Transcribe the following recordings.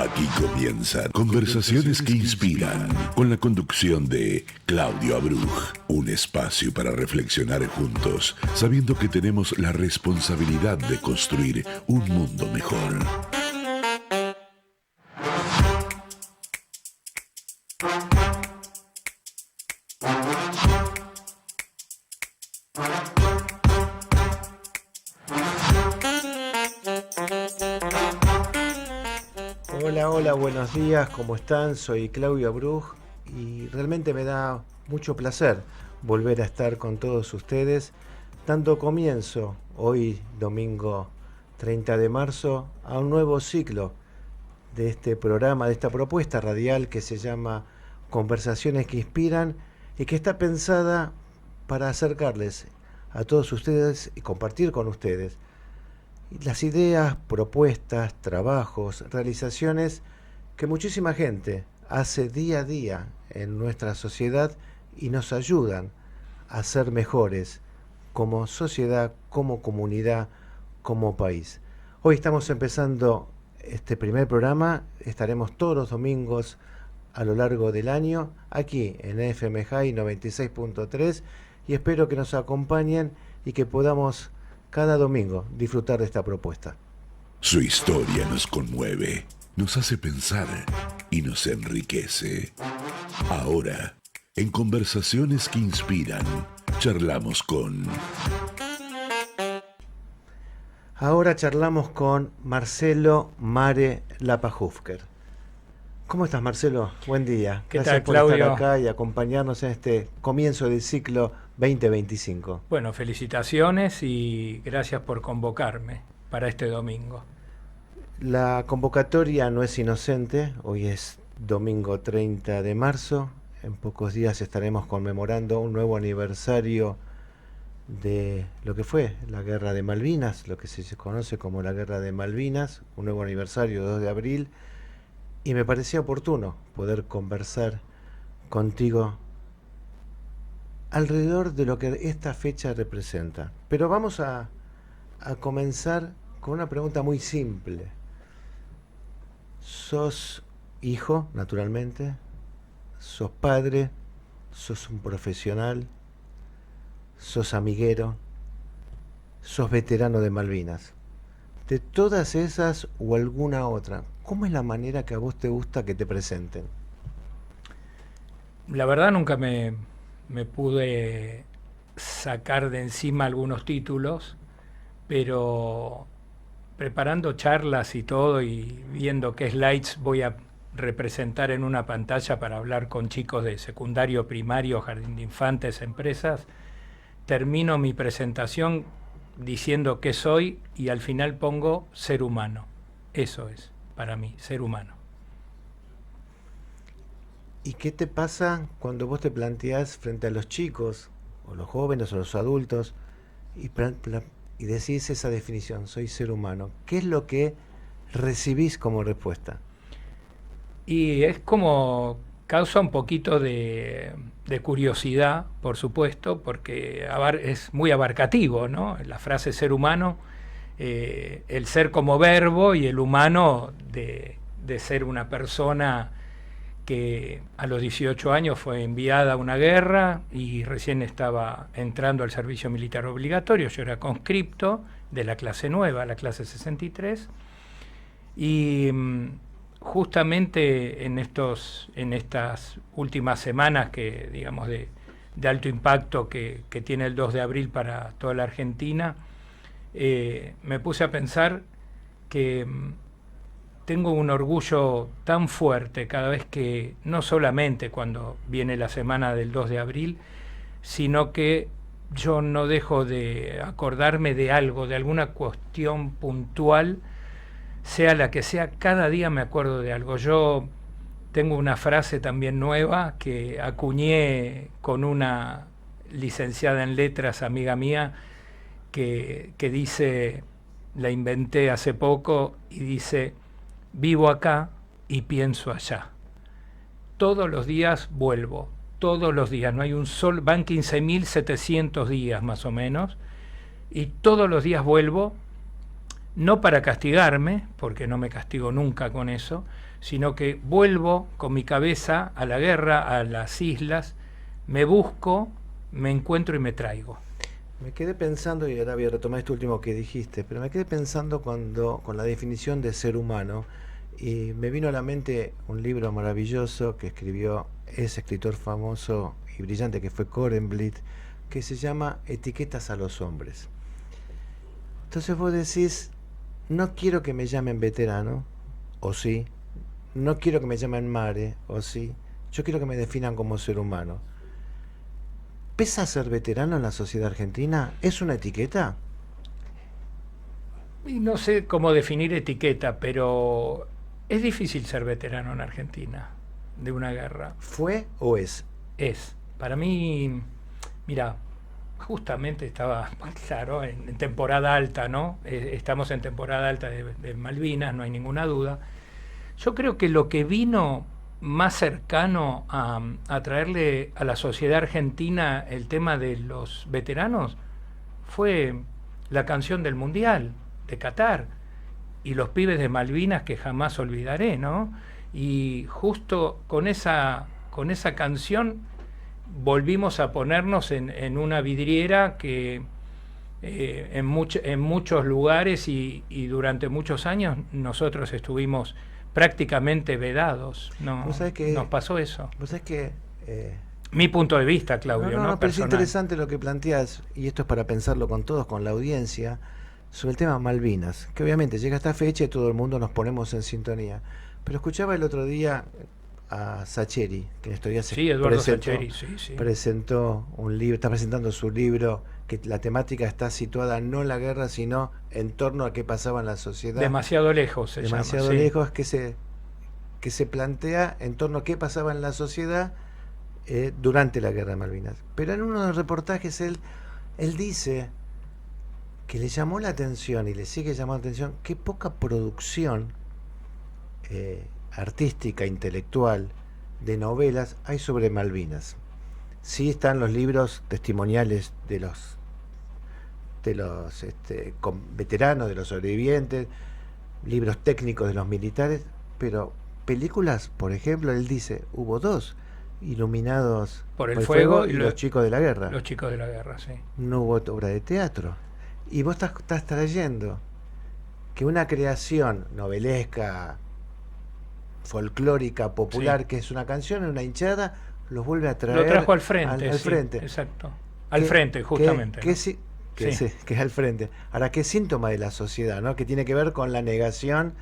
Aquí comienzan Conversaciones que Inspiran, con la conducción de Claudio Abruj. Un espacio para reflexionar juntos, sabiendo que tenemos la responsabilidad de construir un mundo mejor. Hola, buenos días, ¿cómo están? Soy Claudio Abruj y realmente me da mucho placer volver a estar con todos ustedes, dando comienzo hoy, domingo 30 de marzo, a un nuevo ciclo de este programa, de esta propuesta radial que se llama Conversaciones que Inspiran y que está pensada para acercarles a todos ustedes y compartir con ustedes las ideas, propuestas, trabajos, realizaciones que muchísima gente hace día a día en nuestra sociedad y nos ayudan a ser mejores como sociedad, como comunidad, como país. Hoy estamos empezando este primer programa, estaremos todos los domingos a lo largo del año aquí en FM High 96.3 y espero que nos acompañen y que podamos cada domingo disfrutar de esta propuesta. Su historia nos conmueve, nos hace pensar y nos enriquece. Ahora, en Conversaciones que Inspiran, charlamos con Marcelo Mare Lapajufker. ¿Cómo estás, Marcelo? Buen día. ¿Qué Gracias tal, por Claudio? estar acá y acompañarnos en este comienzo del ciclo 2025. Bueno, felicitaciones y gracias por convocarme para este domingo. La convocatoria no es inocente, hoy es domingo 30 de marzo, en pocos días estaremos conmemorando un nuevo aniversario de lo que fue la Guerra de Malvinas, lo que se conoce como la Guerra de Malvinas, un nuevo aniversario, 2 de abril, y me parecía oportuno poder conversar contigo alrededor de lo que esta fecha representa. Pero vamos a comenzar con una pregunta muy simple. ¿Sos hijo, naturalmente? ¿Sos padre? ¿Sos un profesional? ¿Sos amiguero? ¿Sos veterano de Malvinas? De todas esas o alguna otra, ¿cómo es la manera que a vos te gusta que te presenten? La verdad nunca me pude sacar de encima algunos títulos, pero preparando charlas y todo y viendo qué slides voy a representar en una pantalla para hablar con chicos de secundario, primario, jardín de infantes, empresas, termino mi presentación diciendo qué soy y al final pongo ser humano. Eso es, para mí, ser humano. ¿Y qué te pasa cuando vos te planteás frente a los chicos, o los jóvenes, o los adultos, y decís esa definición, soy ser humano? ¿Qué es lo que recibís como respuesta? Y es como causa un poquito de curiosidad, por supuesto, porque es muy abarcativo, ¿no? La frase ser humano, el ser como verbo y el humano de ser una persona que a los 18 años fue enviada a una guerra y recién estaba entrando al servicio militar obligatorio. Yo era conscripto de la clase nueva, la clase 63, y justamente en estas últimas semanas que, digamos, de alto impacto que tiene el 2 de abril para toda la Argentina, me puse a pensar que tengo un orgullo tan fuerte cada vez que, no solamente cuando viene la semana del 2 de abril, sino que yo no dejo de acordarme de algo, de alguna cuestión puntual, sea la que sea, cada día me acuerdo de algo. Yo tengo una frase también nueva que acuñé con una licenciada en letras, amiga mía, que dice, la inventé hace poco y dice: vivo acá y pienso allá. Todos los días vuelvo, todos los días, no hay un solo, van 15.700 días más o menos, y todos los días vuelvo no para castigarme, porque no me castigo nunca con eso, sino que vuelvo con mi cabeza a la guerra, a las islas, me busco, me encuentro y me traigo. Me quedé pensando, y ahora voy a retomar esto último que dijiste, pero me quedé pensando con la definición de ser humano, y me vino a la mente un libro maravilloso que escribió ese escritor famoso y brillante que fue Korenblit, que se llama Etiquetas a los hombres. Entonces vos decís, no quiero que me llamen veterano, o sí, no quiero que me llamen mare, o sí, yo quiero que me definan como ser humano. ¿Pesa ser veterano en la sociedad argentina? ¿Es una etiqueta? Y no sé cómo definir etiqueta, pero es difícil ser veterano en Argentina de una guerra. ¿Fue o es? Es. Para mí, mira, justamente estaba, claro, en temporada alta, ¿no? Estamos en temporada alta de Malvinas, no hay ninguna duda. Yo creo que lo que vino más cercano a traerle a la sociedad argentina el tema de los veteranos fue la canción del Mundial de Qatar y los pibes de Malvinas que jamás olvidaré, ¿no? Y justo con esa canción volvimos a ponernos en una vidriera que en muchos lugares y durante muchos años nosotros estuvimos prácticamente vedados. No, nos pasó eso. Vos sabés que... Mi punto de vista, Claudio, ¿no? Pero es interesante lo que planteas, y esto es para pensarlo con todos, con la audiencia, sobre el tema Malvinas, que obviamente llega esta fecha y todo el mundo nos ponemos en sintonía. Pero escuchaba el otro día a Sacheri, que en estos días Eduardo Sacheri, presentó un libro, está presentando su libro, que la temática está situada no en la guerra, sino en torno a qué pasaba en la sociedad. Demasiado lejos Demasiado lejos, que se plantea en torno a qué pasaba en la sociedad durante la guerra de Malvinas. Pero en uno de los reportajes él dice que le llamó la atención y le sigue llamando la atención qué poca producción artística, intelectual, de novelas hay sobre Malvinas. Sí están los libros testimoniales de los veteranos, de los sobrevivientes, libros técnicos de los militares, pero películas, por ejemplo, él dice, hubo 2, Iluminados por el fuego y Los chicos de la guerra. Los chicos de la guerra, sí. No hubo obra de teatro. Y vos estás trayendo que una creación novelesca, folclórica, popular, sí, que es una canción, una hinchada, los vuelve a traer. Lo trajo al frente. Al sí, frente. Exacto. Al frente, justamente. Que es al frente. Ahora, ¿qué síntoma de la sociedad, ¿no? Que tiene que ver con la negación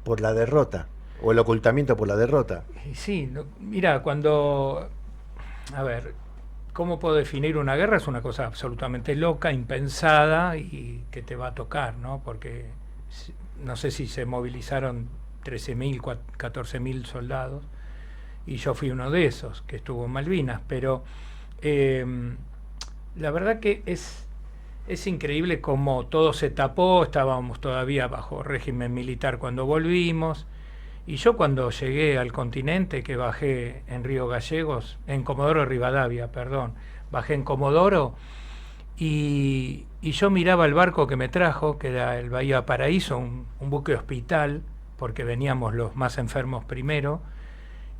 por la derrota, o el ocultamiento por la derrota. Sí, mira, a ver, ¿cómo puedo definir una guerra? Es una cosa absolutamente loca, impensada y que te va a tocar, ¿no? Porque no sé si se movilizaron 13.000, 14.000 soldados, y yo fui uno de esos que estuvo en Malvinas, pero la verdad que es increíble cómo todo se tapó. Estábamos todavía bajo régimen militar cuando volvimos, y yo cuando llegué al continente, que bajé en Río Gallegos, en Comodoro Rivadavia, perdón, bajé en Comodoro, y yo miraba el barco que me trajo, que era el Bahía Paraíso, un buque hospital, porque veníamos los más enfermos primero,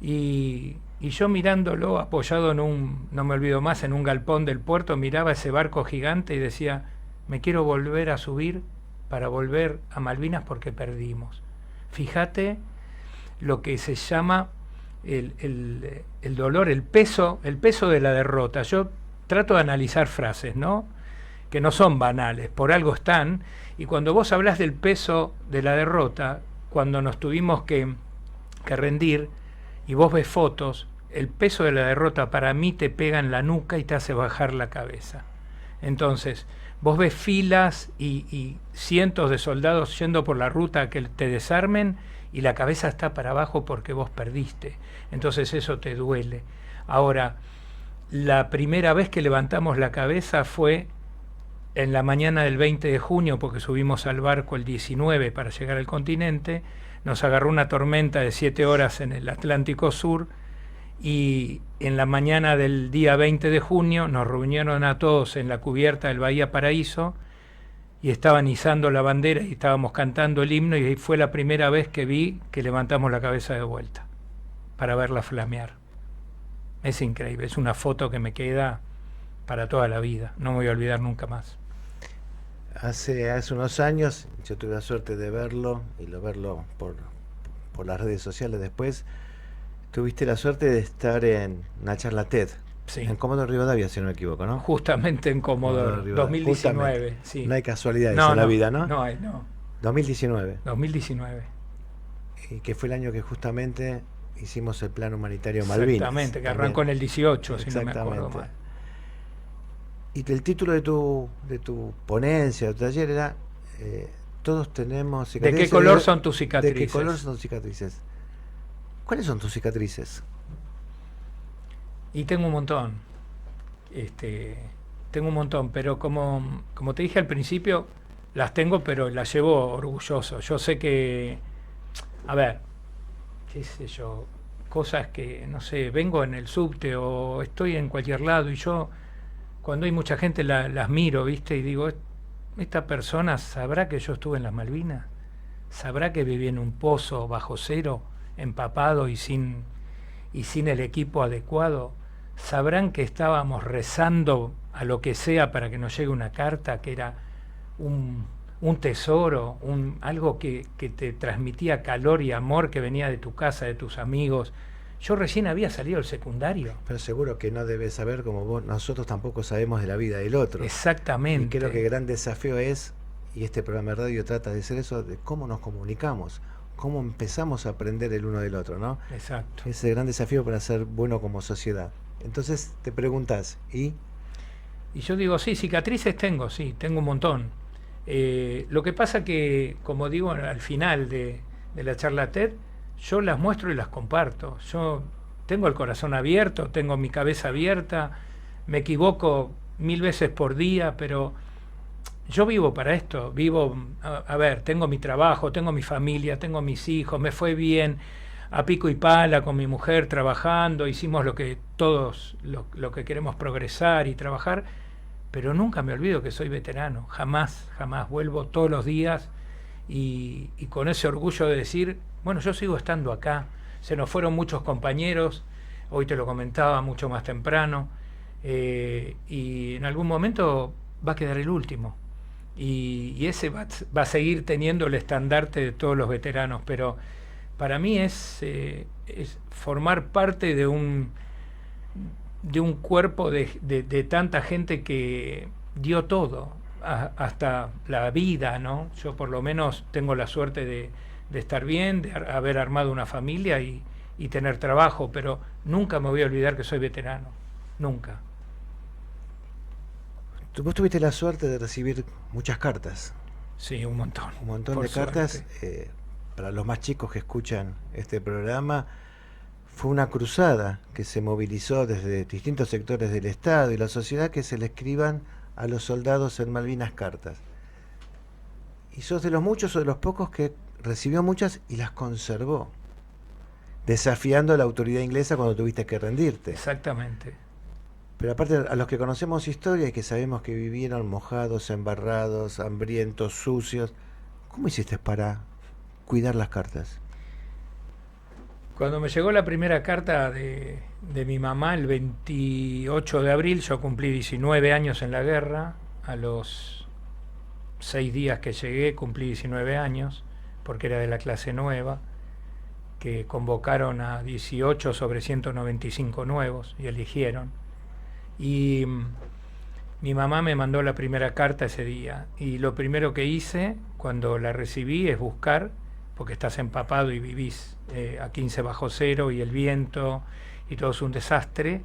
y yo mirándolo apoyado no me olvido más, en un galpón del puerto, miraba ese barco gigante y decía, me quiero volver a subir para volver a Malvinas porque perdimos. Fíjate lo que se llama el dolor, el peso de la derrota. Yo trato de analizar frases, ¿no?, que no son banales, por algo están, y cuando vos hablas del peso de la derrota, cuando nos tuvimos que rendir, y vos ves fotos, el peso de la derrota para mí te pega en la nuca y te hace bajar la cabeza. Entonces, vos ves filas y cientos de soldados yendo por la ruta a que te desarmen, y la cabeza está para abajo porque vos perdiste. Entonces eso te duele. Ahora, la primera vez que levantamos la cabeza fue en la mañana del 20 de junio, porque subimos al barco el 19 para llegar al continente, nos agarró una tormenta de 7 horas en el Atlántico Sur, y en la mañana del día 20 de junio nos reunieron a todos en la cubierta del Bahía Paraíso, y estaban izando la bandera y estábamos cantando el himno, y ahí fue la primera vez que vi que levantamos la cabeza de vuelta para verla flamear. Es increíble, es una foto que me queda para toda la vida, no me voy a olvidar nunca más. Hace unos años yo tuve la suerte de verlo y verlo por las redes sociales después. Tuviste la suerte de estar en una charla TED, Sí. en Comodoro Rivadavia, si no me equivoco, ¿no? Justamente en Comodoro, 2019. Sí. No hay casualidades en la vida, ¿no? No hay, no. 2019. 2019. Y que fue el año que justamente hicimos el plan humanitario Malvinas. Exactamente, que arrancó en el 18, si no me acuerdo Exactamente. mal. Y el título de tu ponencia, de tu taller era Todos tenemos ¿De cicatrices. qué color son tus cicatrices? ¿De qué color son tus cicatrices? ¿Cuáles son tus cicatrices? Y tengo un montón. Tengo un montón, pero como te dije al principio, las tengo, pero las llevo orgulloso. Yo sé que, a ver, qué sé yo, cosas que, no sé, vengo en el subte o estoy en cualquier lado y yo, cuando hay mucha gente, las miro, ¿viste? Y digo, ¿esta persona sabrá que yo estuve en las Malvinas? ¿Sabrá que viví en un pozo bajo cero, empapado y sin el equipo adecuado? ¿Sabrán que estábamos rezando a lo que sea para que nos llegue una carta que era un tesoro, algo que te transmitía calor y amor, que venía de tu casa, de tus amigos? Yo recién había salido del secundario. Pero seguro que no debes saber, como vos, nosotros tampoco sabemos de la vida del otro. Exactamente. Y creo que el gran desafío es, y este programa de radio trata de ser eso, de cómo nos comunicamos, cómo empezamos a aprender el uno del otro, ¿no? Exacto. Es el gran desafío para ser bueno como sociedad. Entonces te preguntás, ¿y? Y yo digo, sí, cicatrices tengo, sí, tengo un montón. Lo que pasa que, como digo al final de la charla TED, yo las muestro y las comparto. Yo tengo el corazón abierto, tengo mi cabeza abierta, me equivoco 1000 veces por día, pero yo vivo para esto. Vivo, a ver, tengo mi trabajo, tengo mi familia, tengo mis hijos, me fue bien a pico y pala con mi mujer trabajando, hicimos lo que todos lo que queremos progresar y trabajar, pero nunca me olvido que soy veterano, jamás vuelvo todos los días y con ese orgullo de decir, bueno, yo sigo estando acá, se nos fueron muchos compañeros, hoy te lo comentaba mucho más temprano, y en algún momento va a quedar el último, y ese va a seguir teniendo el estandarte de todos los veteranos, pero para mí es formar parte de un cuerpo de tanta gente que dio todo, hasta la vida, ¿no? Yo por lo menos tengo la suerte de estar bien, de haber armado una familia y tener trabajo, pero nunca me voy a olvidar que soy veterano, nunca. Vos tuviste la suerte de recibir muchas cartas. Sí, un montón. Un montón de cartas. Para los más chicos que escuchan este programa, fue una cruzada que se movilizó desde distintos sectores del Estado y la sociedad que se le escriban a los soldados en Malvinas cartas. Y sos de los muchos o de los pocos que recibió muchas y las conservó, desafiando a la autoridad inglesa cuando tuviste que rendirte. Exactamente. Pero aparte, a los que conocemos historia y que sabemos que vivieron mojados, embarrados, hambrientos, sucios, ¿cómo hiciste para cuidar las cartas? Cuando me llegó la primera carta de mi mamá, el 28 de abril, yo cumplí 19 años en la guerra. A los 6 días que llegué cumplí 19 años, porque era de la clase nueva, que convocaron a 18 sobre 195 nuevos y eligieron. Y mi mamá me mandó la primera carta ese día, y lo primero que hice cuando la recibí es buscar, porque estás empapado y vivís a 15 bajo cero y el viento y todo es un desastre,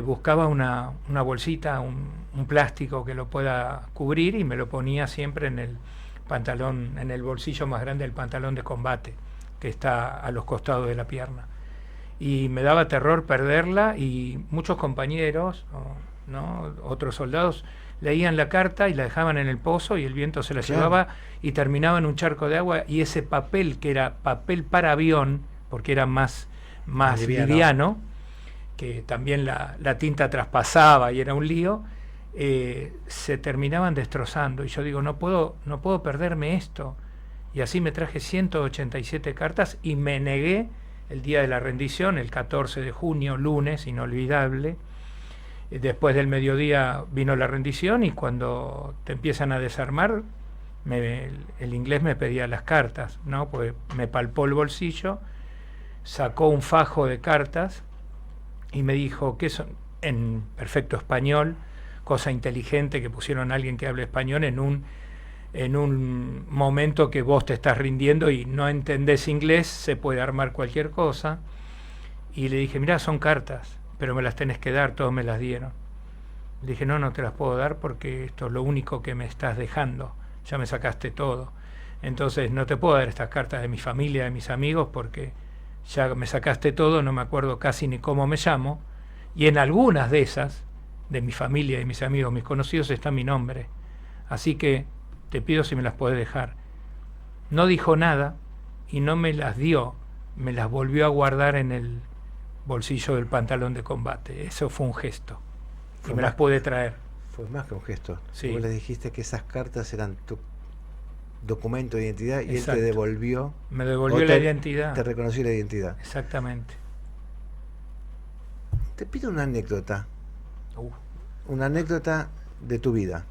buscaba una bolsita, un plástico que lo pueda cubrir, y me lo ponía siempre en el pantalón, en el bolsillo más grande del pantalón de combate, que está a los costados de la pierna. Y me daba terror perderla, y muchos compañeros, ¿no?, otros soldados, leían la carta y la dejaban en el pozo y el viento se la llevaba y terminaba en un charco de agua, y ese papel, que era papel para avión, porque era más liviano, que también la tinta traspasaba y era un lío, se terminaban destrozando. Y yo digo, no puedo perderme esto. Y así me traje 187 cartas y me negué el día de la rendición, el 14 de junio, lunes, inolvidable. Después del mediodía vino la rendición y cuando te empiezan a desarmar, el inglés me pedía las cartas, ¿no? Pues me palpó el bolsillo, sacó un fajo de cartas y me dijo, ¿qué son? En perfecto español, cosa inteligente que pusieron a alguien que hable español en un momento que vos te estás rindiendo y no entendés inglés, se puede armar cualquier cosa. Y le dije, mirá, son cartas, pero me las tenés que dar. Todos me las dieron. Le dije, no te las puedo dar porque esto es lo único que me estás dejando, ya me sacaste todo, entonces no te puedo dar estas cartas de mi familia, de mis amigos, porque ya me sacaste todo, no me acuerdo casi ni cómo me llamo, y en algunas de esas, de mi familia, de mis amigos, mis conocidos, está mi nombre, así que te pido si me las puedes dejar. No dijo nada y no me las dio, me las volvió a guardar en el bolsillo del pantalón de combate. Eso fue un gesto y me las pude traer. Fue más que un gesto. Sí. Vos le dijiste que esas cartas eran tu documento de identidad y Exacto. él te devolvió. Me devolvió la identidad. Te reconoció la identidad. Exactamente. Te pido una anécdota. Una anécdota de tu vida.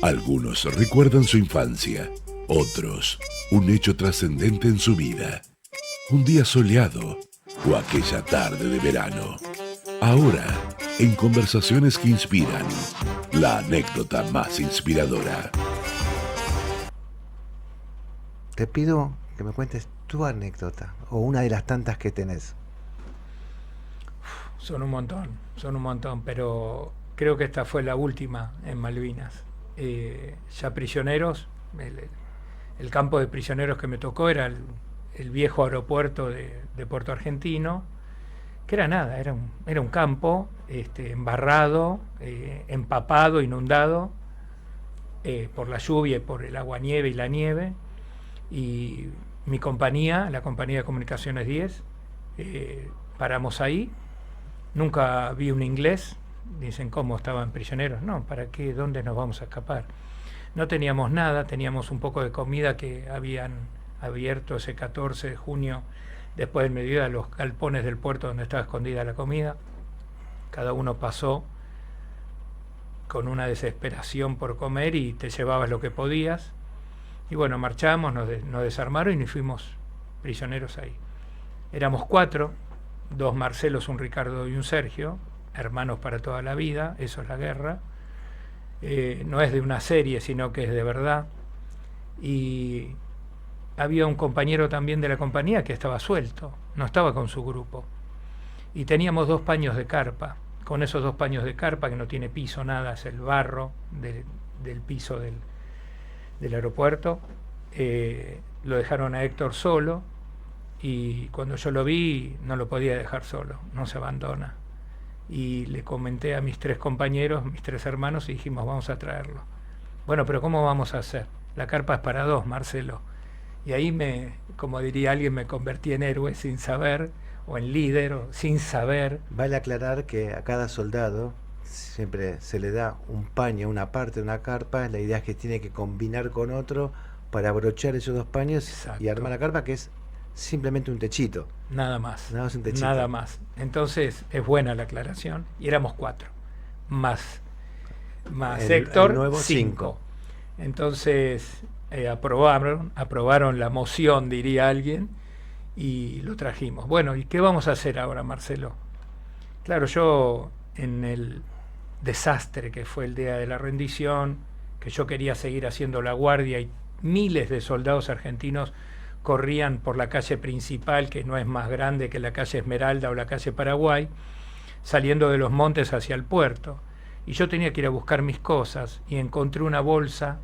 Algunos recuerdan su infancia, otros un hecho trascendente en su vida. Un día soleado o aquella tarde de verano. Ahora, en Conversaciones que Inspiran, la anécdota más inspiradora. Te pido que me cuentes tu anécdota o una de las tantas que tenés. Son un montón, pero creo que esta fue la última en Malvinas. Ya prisioneros, el campo de prisioneros que me tocó era el viejo aeropuerto de Puerto Argentino, que era nada, era un campo embarrado, empapado, inundado por la lluvia y por el agua-nieve y la nieve. Y mi compañía, la compañía de Comunicaciones 10, paramos ahí. Nunca vi un inglés. Dicen, ¿cómo estaban prisioneros? No, ¿para qué? ¿Dónde nos vamos a escapar? No teníamos nada, teníamos un poco de comida que habían abierto ese 14 de junio, después del mediodía, los galpones del puerto donde estaba escondida la comida. Cada uno pasó con una desesperación por comer y te llevabas lo que podías. Y bueno, marchamos, nos desarmaron y nos fuimos prisioneros ahí. Éramos 4, 2 Marcelos, un Ricardo y un Sergio, hermanos para toda la vida, eso es la guerra. No es de una serie, sino que es de verdad. Y había un compañero también de la compañía que estaba suelto, no estaba con su grupo. Y teníamos 2 paños de carpa. Con esos 2 paños de carpa, que no tiene piso, nada, es el barro del piso del aeropuerto, lo dejaron a Héctor solo, y cuando yo lo vi no lo podía dejar solo, no se abandona. Y le comenté a mis 3 compañeros, mis 3 hermanos, y dijimos, vamos a traerlo. Bueno, pero ¿cómo vamos a hacer? La carpa es para 2, Marcelo. Y ahí como diría alguien, me convertí en héroe sin saber, o en líder, o sin saber. Vale aclarar que a cada soldado siempre se le da un paño, una parte de una carpa. La idea es que tiene que combinar con otro para abrochar esos 2 paños. Exacto. Y armar la carpa, que es simplemente un techito. Nada más. Nada más un techito. Nada más. Entonces, es buena la aclaración. Y éramos 4. Más Héctor, 5. Entonces, aprobaron la moción, diría alguien, y lo trajimos. Bueno, ¿y qué vamos a hacer ahora, Marcelo? Claro, yo en el desastre que fue el día de la rendición, que yo quería seguir haciendo la guardia y miles de soldados argentinos corrían por la calle principal, que no es más grande que la calle Esmeralda o la calle Paraguay, saliendo de los montes hacia el puerto. Y yo tenía que ir a buscar mis cosas y encontré una bolsa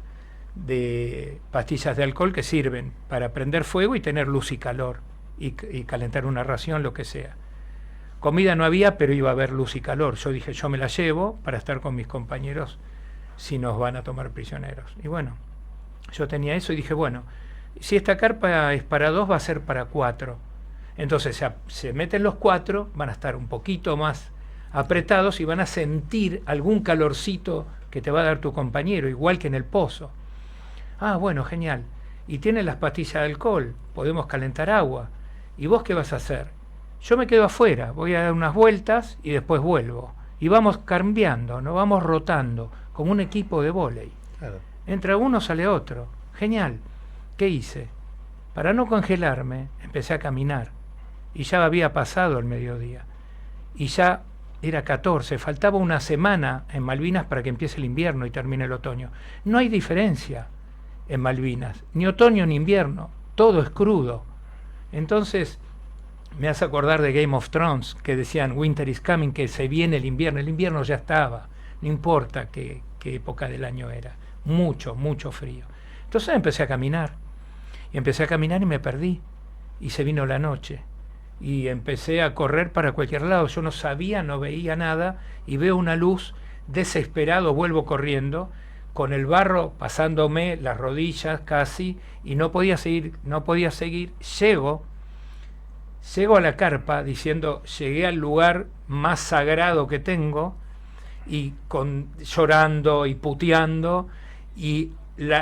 de pastillas de alcohol que sirven para prender fuego y tener luz y calor y calentar una ración, lo que sea. Comida no había, pero iba a haber luz y calor. Yo dije, yo me la llevo para estar con mis compañeros si nos van a tomar prisioneros. Y bueno, yo tenía eso y dije, bueno, si esta carpa es para 2, va a ser para 4. Entonces se meten los 4, van a estar un poquito más apretados y van a sentir algún calorcito que te va a dar tu compañero, igual que en el pozo. Ah, bueno, genial. Y tienen las pastillas de alcohol, podemos calentar agua. ¿Y vos qué vas a hacer? Yo me quedo afuera, voy a dar unas vueltas y después vuelvo. Y vamos cambiando, nos vamos rotando, como un equipo de vóley. Claro. Entra uno, sale otro. Genial. ¿Qué hice? Para no congelarme, empecé a caminar. Y ya había pasado el mediodía. Y ya era 14, faltaba una semana en Malvinas para que empiece el invierno y termine el otoño. No hay diferencia en Malvinas, ni otoño ni invierno, todo es crudo. Entonces me hace acordar de Game of Thrones, que decían Winter is coming, que se viene el invierno ya estaba, no importa qué época del año era, mucho, mucho frío. Entonces empecé a caminar, y me perdí, y se vino la noche, y empecé a correr para cualquier lado, yo no sabía, no veía nada, y veo una luz, desesperado vuelvo corriendo, con el barro pasándome las rodillas casi, y no podía seguir, llego a la carpa diciendo, llegué al lugar más sagrado que tengo, y llorando y puteando, y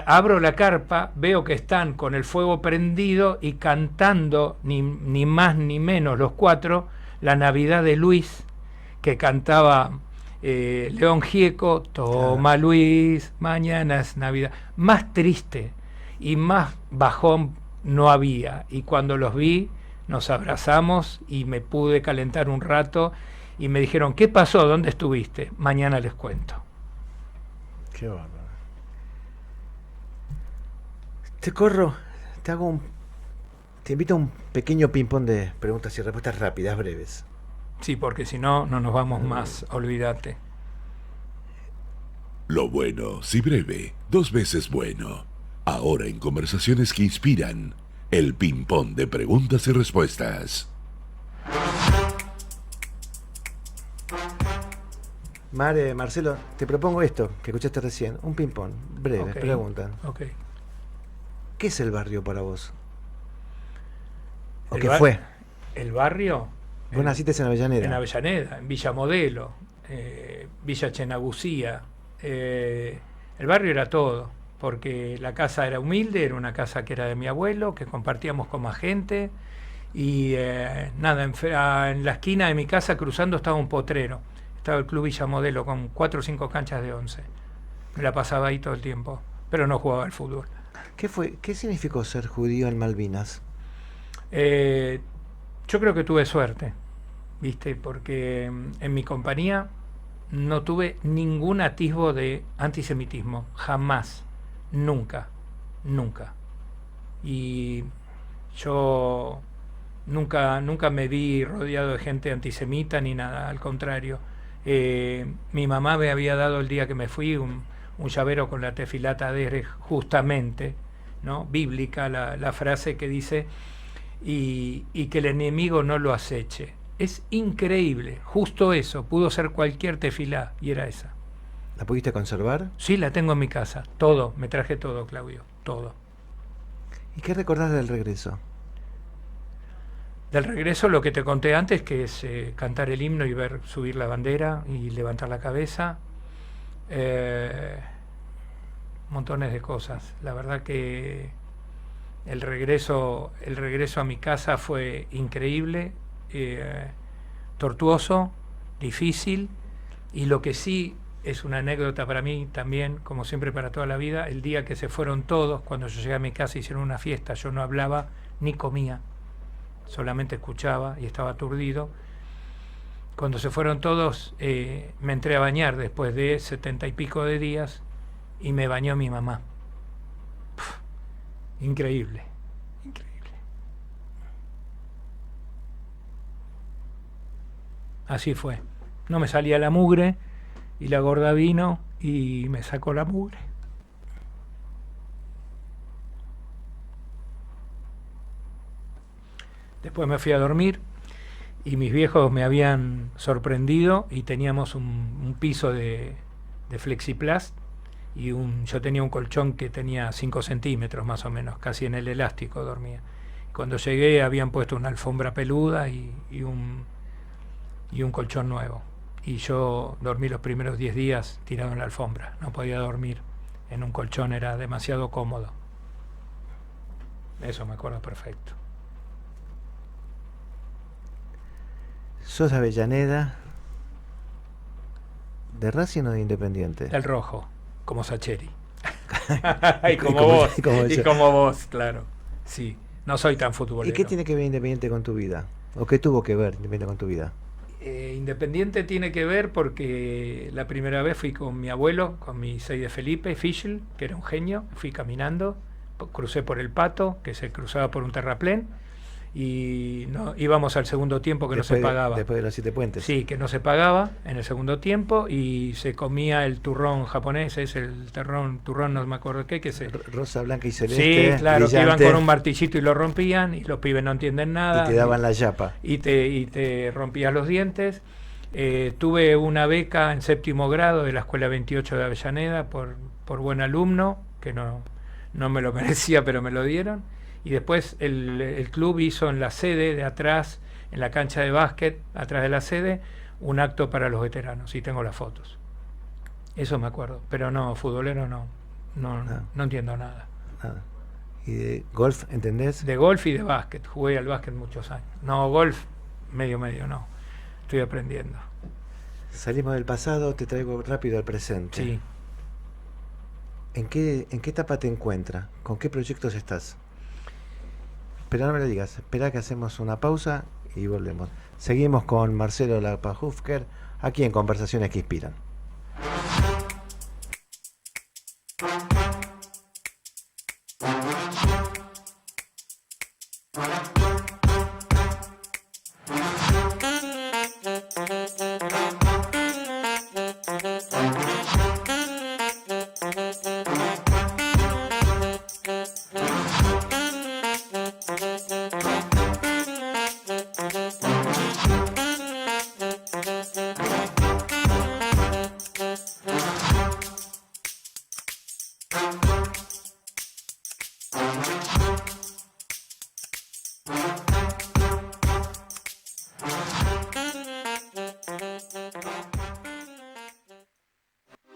abro la carpa, veo que están con el fuego prendido y cantando, ni más ni menos los cuatro, la Navidad de Luis, que cantaba León Gieco, toma Luis, mañana es Navidad. Más triste y más bajón no había, y cuando los vi nos abrazamos y me pude calentar un rato y me dijeron, ¿qué pasó? ¿Dónde estuviste? Mañana les cuento. Qué bárbaro. Te invito a un pequeño ping-pong de preguntas y respuestas rápidas, breves. Sí, porque si no, no nos vamos más, olvídate. Lo bueno, si breve, 2 veces bueno. Ahora en Conversaciones que Inspiran, el ping-pong de preguntas y respuestas. Marcelo, te propongo esto, que escuchaste recién, un ping-pong, breve, Okay. preguntan. Okay. ¿Qué es el barrio para vos? ¿O El qué fue? El barrio. Vos naciste en Avellaneda. En Avellaneda, en Villa Modelo, Villa Chenagucía. El barrio era todo, porque la casa era humilde, era una casa que era de mi abuelo, que compartíamos con más gente. Y nada, en la esquina de mi casa, cruzando, estaba un potrero. Estaba el Club Villa Modelo con 4 o 5 canchas de 11. Me la pasaba ahí todo el tiempo, pero no jugaba al fútbol. ¿Qué significó ser judío en Malvinas? Yo creo que tuve suerte, ¿viste? Porque en mi compañía no tuve ningún atisbo de antisemitismo, jamás, nunca. Y yo nunca me vi rodeado de gente antisemita ni nada, al contrario. Mi mamá me había dado el día que me fui un llavero con la tefilata de justamente, ¿no? Bíblica, la frase que dice y que el enemigo no lo aceche. Es increíble, justo eso, pudo ser cualquier tefilá y era esa. ¿La pudiste conservar? Sí, la tengo en mi casa, todo, me traje todo, Claudio, todo. ¿Y qué recordás del regreso? Del regreso lo que te conté antes, que es cantar el himno y ver subir la bandera y levantar la cabeza. Montones de cosas. La verdad que el regreso a mi casa fue increíble, tortuoso, difícil, y lo que sí es una anécdota para mí también, como siempre para toda la vida, el día que se fueron todos, cuando yo llegué a mi casa hicieron una fiesta, yo no hablaba ni comía, solamente escuchaba y estaba aturdido. Cuando se fueron todos, me entré a bañar después de 70 y pico de días y me bañó mi mamá. Increíble, increíble. Así fue. No me salía la mugre y la gorda vino y me sacó la mugre. Después me fui a dormir y mis viejos me habían sorprendido y teníamos un piso de Flexiplast y yo tenía un colchón que tenía 5 centímetros más o menos, casi en el elástico dormía. Cuando llegué habían puesto una alfombra peluda y un colchón nuevo. y yo dormí los primeros 10 días tirado en la alfombra. No podía dormir en un colchón, era demasiado cómodo. Eso me acuerdo perfecto. ¿Sos de Avellaneda, de Racing o de Independiente? El rojo, como Sacheri. Y como vos, y como vos, claro. Sí, no soy tan futbolero. ¿Y qué tiene que ver Independiente con tu vida? ¿O qué tuvo que ver Independiente con tu vida? Independiente tiene que ver porque la primera vez fui con mi abuelo, con mi 6 de Felipe, Fischl, que era un genio. Fui caminando, crucé por el Pato, que se cruzaba por un terraplén, y no, íbamos al segundo tiempo que Después no se pagaba. Después de los 7 puentes. Sí, que no se pagaba en el segundo tiempo, y se comía el turrón japonés, es el turrón no me acuerdo qué, que se... Rosa, blanca y celeste. Sí, claro, brillante, que iban con un martillito y lo rompían, y los pibes no entienden nada. y te daban la yapa. Y te rompías los dientes. Tuve una beca en 7º grado de la Escuela 28 de Avellaneda por buen alumno, que no me lo merecía, pero me lo dieron. Y después el club hizo en la sede de atrás, en la cancha de básquet, atrás de la sede, un acto para los veteranos, y tengo las fotos. Eso me acuerdo, pero no, futbolero no entiendo nada. Nada. ¿Y de golf entendés? De golf y de básquet, jugué al básquet muchos años. No, golf, medio, no. Estoy aprendiendo. Salimos del pasado, te traigo rápido al presente. Sí. ¿En qué etapa te encuentras? ¿Con qué proyectos estás? Pero no me lo digas, espera que hacemos una pausa y volvemos. Seguimos con Marcelo Lapajufker, aquí en Conversaciones que Inspiran.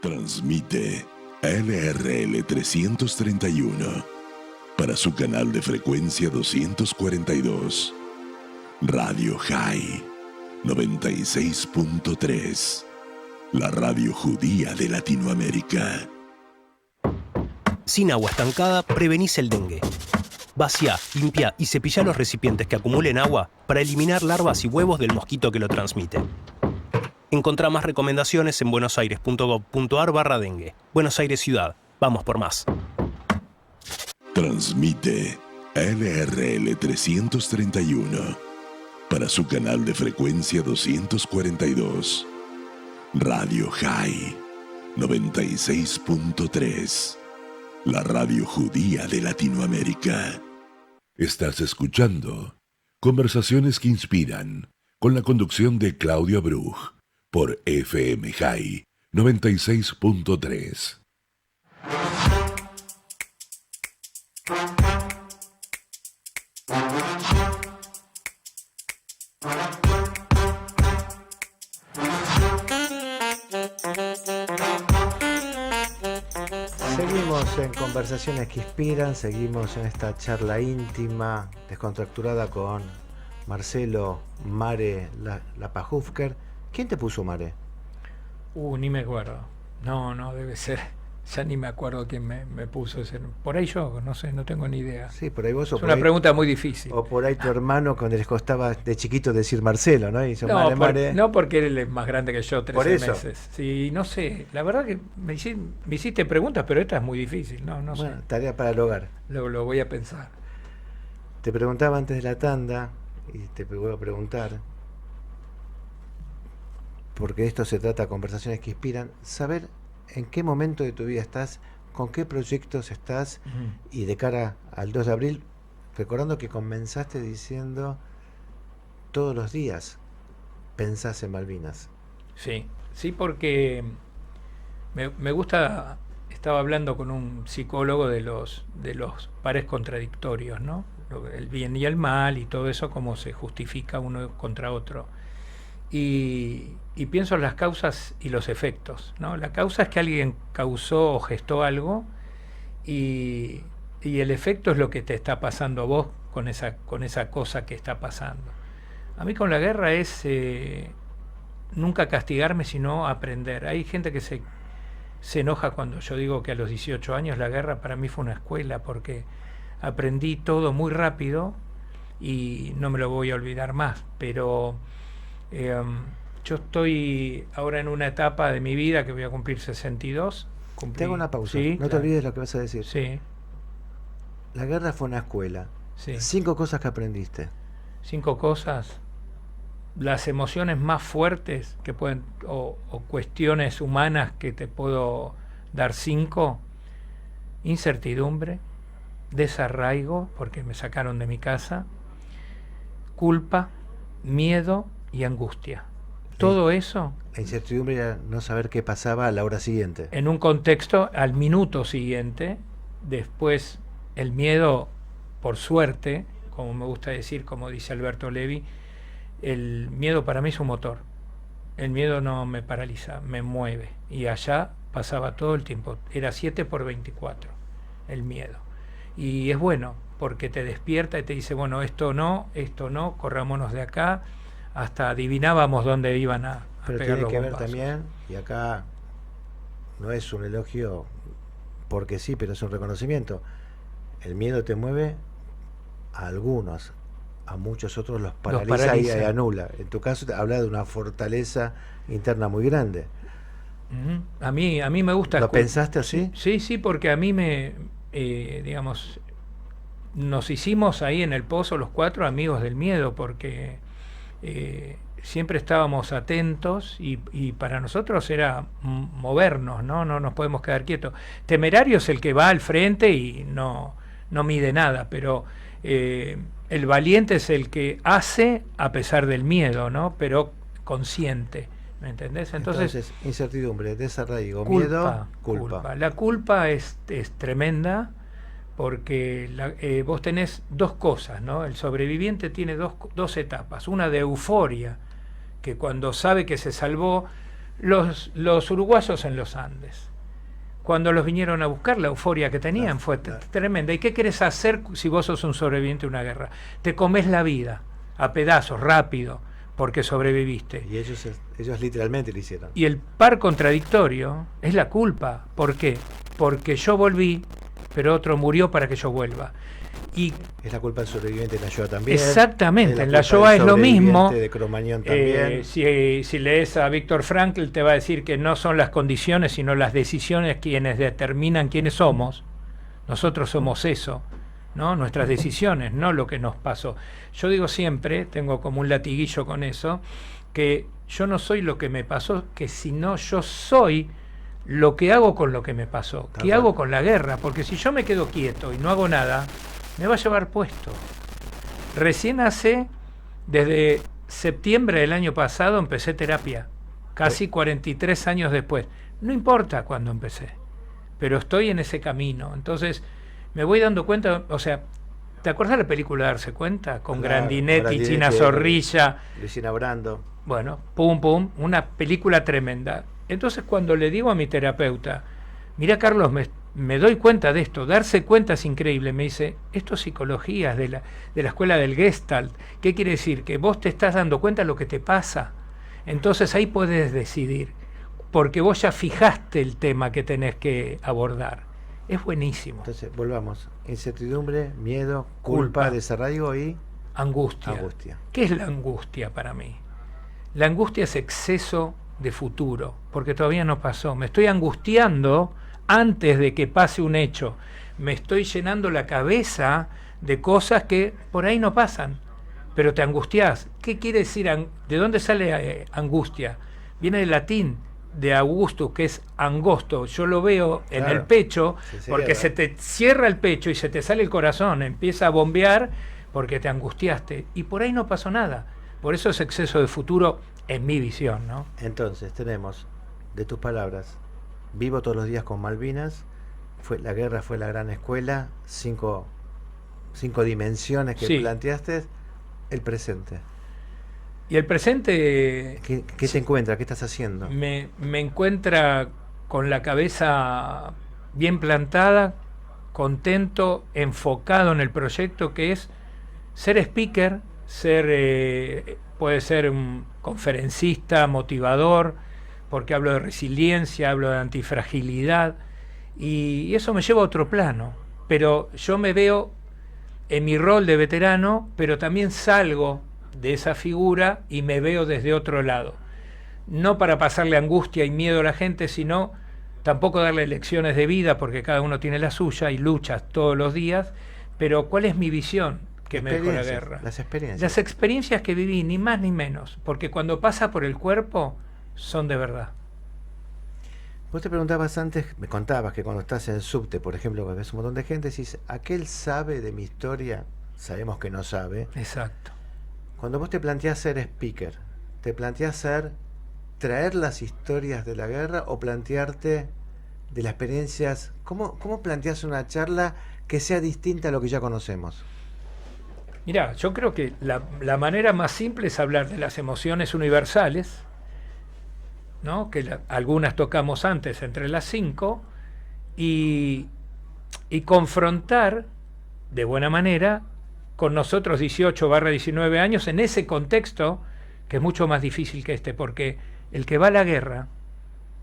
Transmite LRL 331 para su canal de frecuencia 242. Radio High 96.3, la radio judía de Latinoamérica. Sin agua estancada, prevenís el dengue. Vacía, limpia y cepilla los recipientes que acumulen agua para eliminar larvas y huevos del mosquito que lo transmite. Encontrá más recomendaciones en buenosaires.gov.ar/dengue. Buenos Aires Ciudad. Vamos por más. Transmite LRL 331 para su canal de frecuencia 242. Radio High 96.3, la radio judía de Latinoamérica. Estás escuchando Conversaciones que Inspiran, con la conducción de Claudio Bruch, por FM High 96.3. Seguimos en Conversaciones que Inspiran, seguimos en esta charla íntima, descontracturada con Marcelo Mare Lapajufker. ¿Quién te puso Mare? Ni me acuerdo. No, debe ser. Ya ni me acuerdo quién me puso ese. Por ahí yo, no sé, no tengo ni idea. Sí, por ahí vos. Es una pregunta muy difícil. O por ahí tu hermano, cuando les costaba de chiquito decir Marcelo, ¿no? Y hizo no, Mare. No, porque él es más grande que yo, 13 por eso. meses. Sí, no sé. La verdad que me hiciste preguntas, pero esta es muy difícil. No Bueno, sé. tarea para el hogar. Lo voy a pensar. Te preguntaba antes de la tanda, y te voy a preguntar, porque de esto se trata, Conversaciones que Inspiran, saber en qué momento de tu vida estás, con qué proyectos estás, y de cara al 2 de abril, recordando que comenzaste diciendo todos los días pensás en Malvinas. Sí, porque me gusta. Estaba hablando con un psicólogo de los pares contradictorios, ¿no? El bien y el mal y todo eso, cómo se justifica uno contra otro. y pienso en las causas y los efectos, ¿no? La causa es que alguien causó o gestó algo y el efecto es lo que te está pasando a vos con esa cosa que está pasando. A mí con la guerra es nunca castigarme, sino aprender. Hay gente que se enoja cuando yo digo que a los 18 años la guerra para mí fue una escuela, porque aprendí todo muy rápido y no me lo voy a olvidar más, pero yo estoy ahora en una etapa de mi vida que voy a cumplir 62. Te hago una pausa, Sí, no te claro. olvides lo que vas a decir. Sí, La guerra fue una escuela. sí. 5 cosas que aprendiste. 5 cosas. Las emociones más fuertes que pueden, o cuestiones humanas que te puedo dar 5: incertidumbre, desarraigo, porque me sacaron de mi casa, culpa, miedo y angustia. Todo eso La incertidumbre era no saber qué pasaba a la hora siguiente. en un contexto al minuto siguiente. Después el miedo, por suerte, como me gusta decir, como dice Alberto Levi, el miedo para mí es un motor. El miedo no me paraliza, me mueve. Y allá pasaba todo el tiempo. Era 7/24 el miedo. Y es bueno, porque te despierta y te dice, bueno, esto no, corrámonos de acá. Hasta adivinábamos dónde iban a Pero pegar tiene los que ver bombazos. también, y acá no es un elogio porque sí, pero es un reconocimiento. El miedo te mueve a algunos, a muchos otros los paraliza y paraliza. anula. En tu caso habla de una fortaleza interna muy grande. Ujú. A mí me gusta... ¿Lo pensaste así? Sí, porque a mí digamos, nos hicimos ahí en el pozo los 4 amigos del miedo, porque siempre estábamos atentos y para nosotros era movernos, ¿no? No nos podemos quedar quietos. Temerario es el que va al frente y no mide nada, pero el valiente es el que hace a pesar del miedo, ¿no? Pero consciente, ¿me entendés? Entonces incertidumbre, desarraigo, culpa, miedo, culpa. La culpa es tremenda, porque vos tenés 2 cosas, ¿no? El sobreviviente tiene dos etapas. Una de euforia, que cuando sabe que se salvó, los uruguayos en los Andes, cuando los vinieron a buscar, la euforia que tenían fue tremenda. ¿Y qué querés hacer si vos sos un sobreviviente de una guerra? Te comés la vida a pedazos, rápido, porque sobreviviste. Y ellos literalmente lo hicieron. Y el par contradictorio es la culpa. ¿Por qué? Porque yo volví, pero otro murió para que yo vuelva. Y Es la culpa del sobreviviente en la Shoah también. exactamente, en la culpa Shoah del es lo mismo. sobreviviente de Cromañón también. Si lees a Víctor Frankl, te va a decir que no son las condiciones, sino las decisiones quienes determinan quiénes somos. Nosotros somos eso, ¿no? Nuestras decisiones, no lo que nos pasó. Yo digo siempre, tengo como un latiguillo con eso, que yo no soy lo que me pasó, que sino yo soy lo que hago con lo que me pasó. ¿Qué hago con la guerra? Porque si yo me quedo quieto y no hago nada, me va a llevar puesto. Recién desde septiembre del año pasado empecé terapia, casi 43 años después. No importa cuándo empecé, pero estoy en ese camino. Entonces me voy dando cuenta, o sea, ¿te acuerdas de la película Darse Cuenta? Con Claro, Grandinetti, China Zorrilla. Luciana Brando. Bueno, una película tremenda. Entonces cuando le digo a mi terapeuta, mira Carlos, me doy cuenta de esto, darse cuenta es increíble, me dice, esto es psicología de la escuela del Gestalt. ¿Qué quiere decir? Que vos te estás dando cuenta de lo que te pasa. Entonces ahí puedes decidir, porque vos ya fijaste el tema que tenés que abordar. Es buenísimo. Entonces, volvamos. Incertidumbre, miedo, culpa, desarraigo y Angustia. ¿Qué es la angustia para mí? La angustia es exceso de futuro, porque todavía no pasó. Me estoy angustiando antes de que pase un hecho. Me estoy llenando la cabeza de cosas que por ahí no pasan, pero te angustiás. ¿Qué quiere decir? ¿De dónde sale angustia? Viene del latín, de Augustus, que es angosto. Yo lo veo en el pecho, porque se te cierra el pecho y se te sale el corazón, empieza a bombear porque te angustiaste. Y por ahí no pasó nada. Por eso es exceso de futuro en mi visión, ¿no? Entonces tenemos, de tus palabras, vivo todos los días con Malvinas, la guerra fue la gran escuela, cinco dimensiones que planteaste, el presente. Y el presente ¿Qué te encuentra? ¿Qué estás haciendo? me encuentra con la cabeza bien plantada, contento, enfocado en el proyecto que es ser speaker, puede ser un conferencista, motivador, porque hablo de resiliencia, hablo de antifragilidad, y eso me lleva a otro plano. Pero yo me veo en mi rol de veterano, pero también salgo de esa figura y me veo desde otro lado. No para pasarle angustia y miedo a la gente, sino tampoco darle lecciones de vida, porque cada uno tiene la suya y luchas todos los días, pero ¿cuál es mi visión que me dejó la guerra? Las experiencias. Las experiencias que viví, ni más ni menos, porque cuando pasa por el cuerpo, son de verdad. Vos te preguntabas antes, me contabas que cuando estás en el subte, por ejemplo, cuando ves un montón de gente, decís, ¿aquel sabe de mi historia? Sabemos que no sabe. Exacto. Cuando vos te planteás ser speaker, ¿te planteás traer las historias de la guerra o plantearte de las experiencias? ¿Cómo planteás una charla que sea distinta a lo que ya conocemos? Mirá, yo creo que la manera más simple es hablar de las emociones universales, ¿no? Que algunas tocamos antes entre las 5, y confrontar de buena manera con nosotros 18/19 años en ese contexto que es mucho más difícil que este, porque el que va a la guerra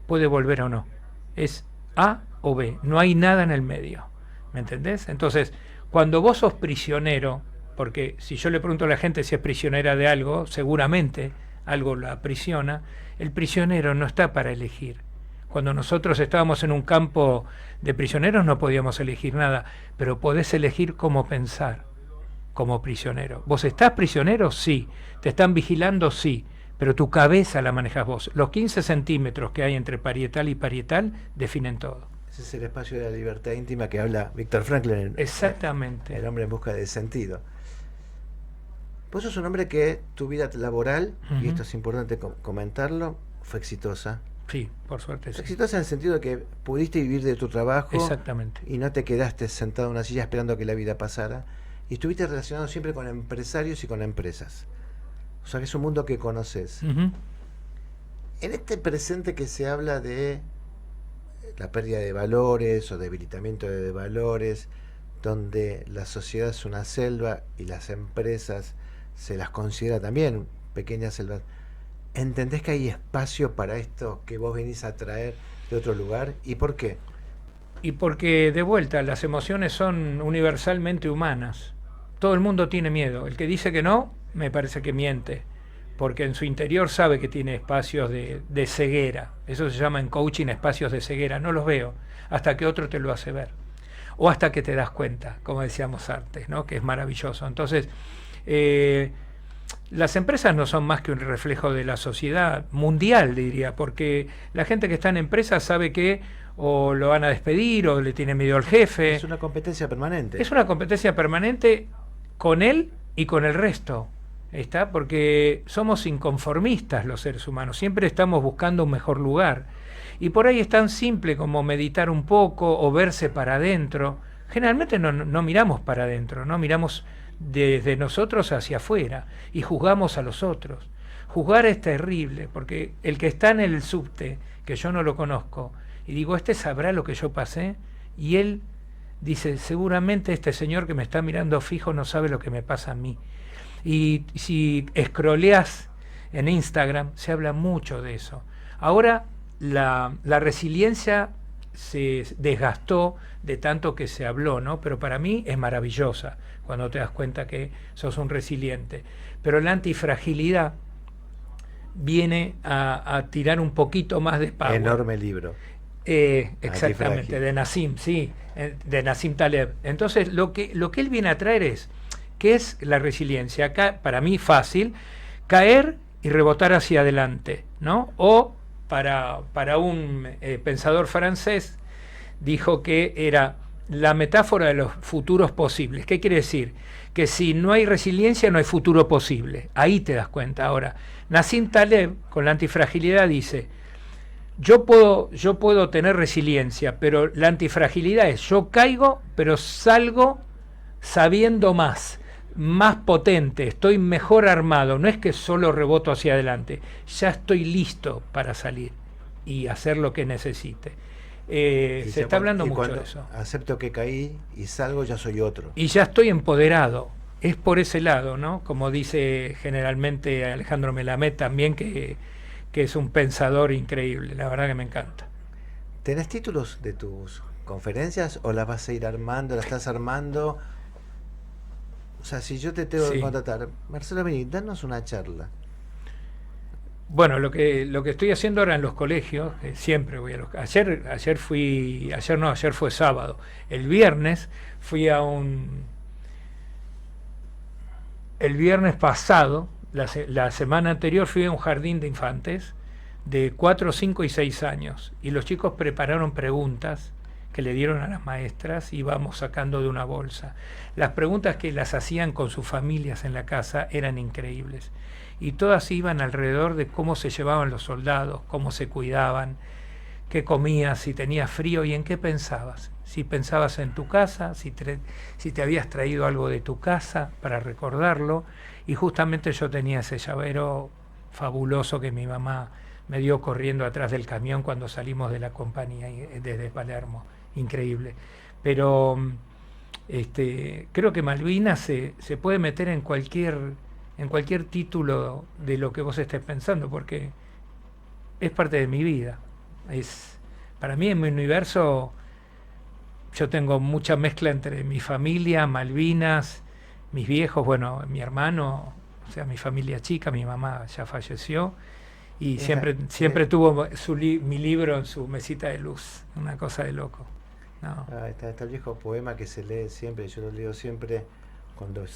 puede volver o no, es A o B, no hay nada en el medio, ¿me entendés? Entonces, cuando vos sos prisionero, porque si yo le pregunto a la gente si es prisionera de algo, seguramente algo la aprisiona. El prisionero no está para elegir. Cuando nosotros estábamos en un campo de prisioneros no podíamos elegir nada, pero podés elegir cómo pensar como prisionero. ¿Vos estás prisionero? Sí. ¿Te están vigilando? Sí. Pero tu cabeza la manejas vos. Los 15 centímetros que hay entre parietal y parietal definen todo. Ese es el espacio de la libertad íntima que habla Víctor Franklin. Exactamente. El hombre en busca de sentido. Vos sos un hombre que tu vida laboral, y esto es importante comentarlo, fue exitosa. Sí, por suerte sí. Exitosa en el sentido de que pudiste vivir de tu trabajo. Exactamente. Y no te quedaste sentado en una silla esperando que la vida pasara. Y estuviste relacionado siempre con empresarios y con empresas. O sea que es un mundo que conoces. En este presente que se habla de la pérdida de valores o debilitamiento de valores, donde la sociedad es una selva y las empresas se las considera también pequeñas selvas, ¿entendés que hay espacio para esto que vos venís a traer de otro lugar? ¿Y por qué? Y porque, de vuelta, las emociones son universalmente humanas. Todo el mundo tiene miedo. El que dice que no, me parece que miente, porque en su interior sabe que tiene espacios de ceguera. Eso se llama en coaching espacios de ceguera. No los veo hasta que otro te lo hace ver, o hasta que te das cuenta, como decíamos antes, ¿no? Que es maravilloso. Entonces, las empresas no son más que un reflejo de la sociedad mundial, diría, porque la gente que está en empresas sabe que o lo van a despedir o le tiene miedo al jefe. Es una competencia permanente. Es una competencia permanente con él y con el resto. ¿Está? Porque somos inconformistas los seres humanos, siempre estamos buscando un mejor lugar. Y por ahí es tan simple como meditar un poco o verse para adentro. Generalmente no miramos para adentro, no miramos desde nosotros hacia afuera y juzgamos a los otros. Juzgar es terrible, porque el que está en el subte, que yo no lo conozco, y digo, este sabrá lo que yo pasé, y él dice, seguramente este señor que me está mirando fijo no sabe lo que me pasa a mí. Y si scrolleás en Instagram, se habla mucho de eso. Ahora la resiliencia se desgastó de tanto que se habló, ¿no? Pero para mí es maravillosa cuando te das cuenta que sos un resiliente. Pero la antifragilidad viene a tirar un poquito más de power. Enorme libro. Exactamente, de Nassim, sí, de Nassim Taleb. Entonces, lo que él viene a traer es, ¿qué es la resiliencia? Acá, para mí, fácil, caer y rebotar hacia adelante, ¿no? O para un pensador francés, dijo que era la metáfora de los futuros posibles. ¿Qué quiere decir? Que si no hay resiliencia, no hay futuro posible. Ahí te das cuenta. Ahora, Nassim Taleb, con la antifragilidad, dice, yo puedo tener resiliencia, pero la antifragilidad es, yo caigo, pero salgo sabiendo más. más potente, estoy mejor armado, no es que solo reboto hacia adelante, ya estoy listo para salir y hacer lo que necesite. Se está hablando mucho de eso. Acepto que caí y salgo, ya soy otro. Y ya estoy empoderado, es por ese lado, ¿no? Como dice generalmente Alejandro Melamed también, que es un pensador increíble, la verdad que me encanta. ¿Tenés títulos de tus conferencias o las vas a ir armando, las estás armando? O sea, si yo te tengo que contratar, Marcelo, vení, danos una charla. Bueno, lo que estoy haciendo ahora en los colegios, siempre voy a los... Ayer fue sábado. El viernes fui a el viernes pasado, la semana anterior, fui a un jardín de infantes de 4, 5 y 6 años. Y los chicos prepararon preguntas que le dieron a las maestras y vamos sacando de una bolsa. Las preguntas que las hacían con sus familias en la casa eran increíbles. Y todas iban alrededor de cómo se llevaban los soldados, cómo se cuidaban, qué comías, si tenías frío y en qué pensabas. Si pensabas en tu casa, si te habías traído algo de tu casa para recordarlo. Y justamente yo tenía ese llavero fabuloso que mi mamá me dio corriendo atrás del camión cuando salimos de la compañía desde Palermo. Increíble. Pero creo que Malvinas se puede meter en cualquier título de lo que vos estés pensando, porque es parte de mi vida. Para mí, en mi universo, yo tengo mucha mezcla entre mi familia, Malvinas, mis viejos, bueno, mi hermano, o sea, mi familia chica, mi mamá ya falleció, y siempre tuvo mi libro en su mesita de luz, una cosa de loco. No. Está el viejo poema que se lee siempre, yo lo leo siempre cuando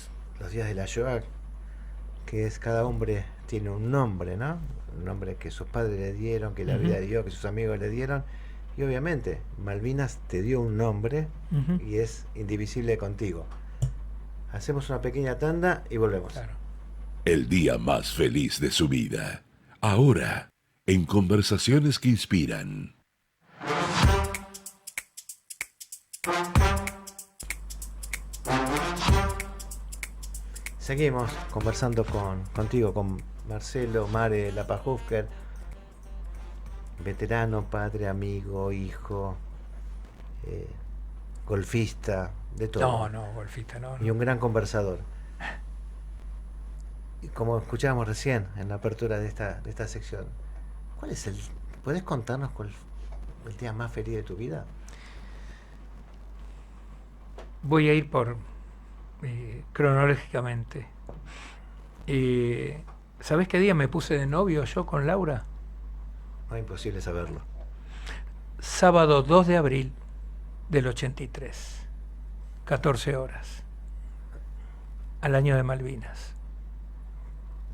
los días de la Shoah, que es: cada hombre tiene un nombre, ¿no? Un nombre que sus padres le dieron, que la vida dio, que sus amigos le dieron, y obviamente Malvinas te dio un nombre y es indivisible contigo. Hacemos una pequeña tanda y volvemos. Claro. El día más feliz de su vida. Ahora, en Conversaciones que Inspiran. Seguimos conversando contigo, con Marcelo Mare Lapajufker, veterano, padre, amigo, hijo, golfista, de todo. No, golfista no. Y un gran conversador. Y como escuchábamos recién en la apertura de esta sección, ¿podés contarnos cuál fue el día más feliz de tu vida? Voy a ir por cronológicamente. ¿Sabés qué día me puse de novio yo con Laura? No es imposible saberlo. Sábado 2 de abril del 83, 14 horas, al año de Malvinas.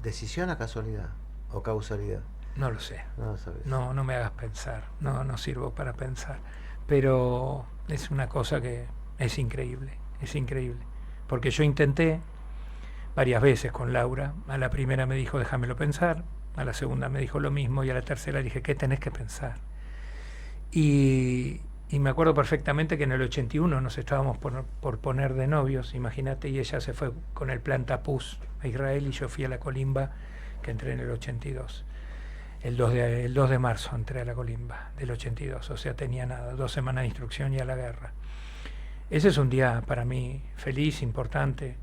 ¿Decisión a casualidad o causalidad? No lo sé. No lo sabes. No me hagas pensar. No sirvo para pensar. Pero es una cosa que es increíble. Es increíble. Porque yo intenté varias veces con Laura. A la primera me dijo, déjamelo pensar. A la segunda me dijo lo mismo. Y a la tercera dije, ¿qué tenés que pensar? Y me acuerdo perfectamente que en el 81 nos estábamos por poner de novios, imagínate, y ella se fue con el plan Tapuz a Israel y yo fui a la Colimba, que entré en el 82. El 2 de marzo entré a la Colimba del 82, o sea, tenía nada, 2 semanas de instrucción y a la guerra. Ese es un día para mí feliz, importante.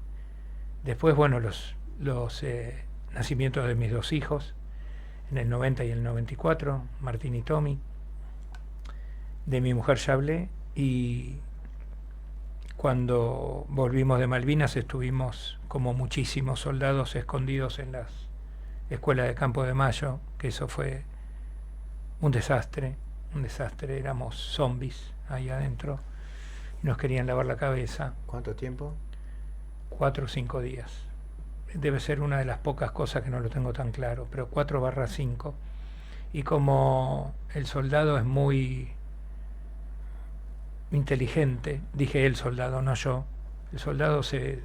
Después, bueno, los nacimientos de mis 2 hijos, en el 90 y el 94, Martín y Tommy. De mi mujer ya hablé, y cuando volvimos de Malvinas estuvimos como muchísimos soldados escondidos en las escuelas de Campo de Mayo, que eso fue un desastre, éramos zombies ahí adentro, y nos querían lavar la cabeza. ¿Cuánto tiempo? 4 o 5 días. Debe ser una de las pocas cosas que no lo tengo tan claro, pero 4/5. Y como el soldado es muy inteligente, dije el soldado, no yo, el soldado se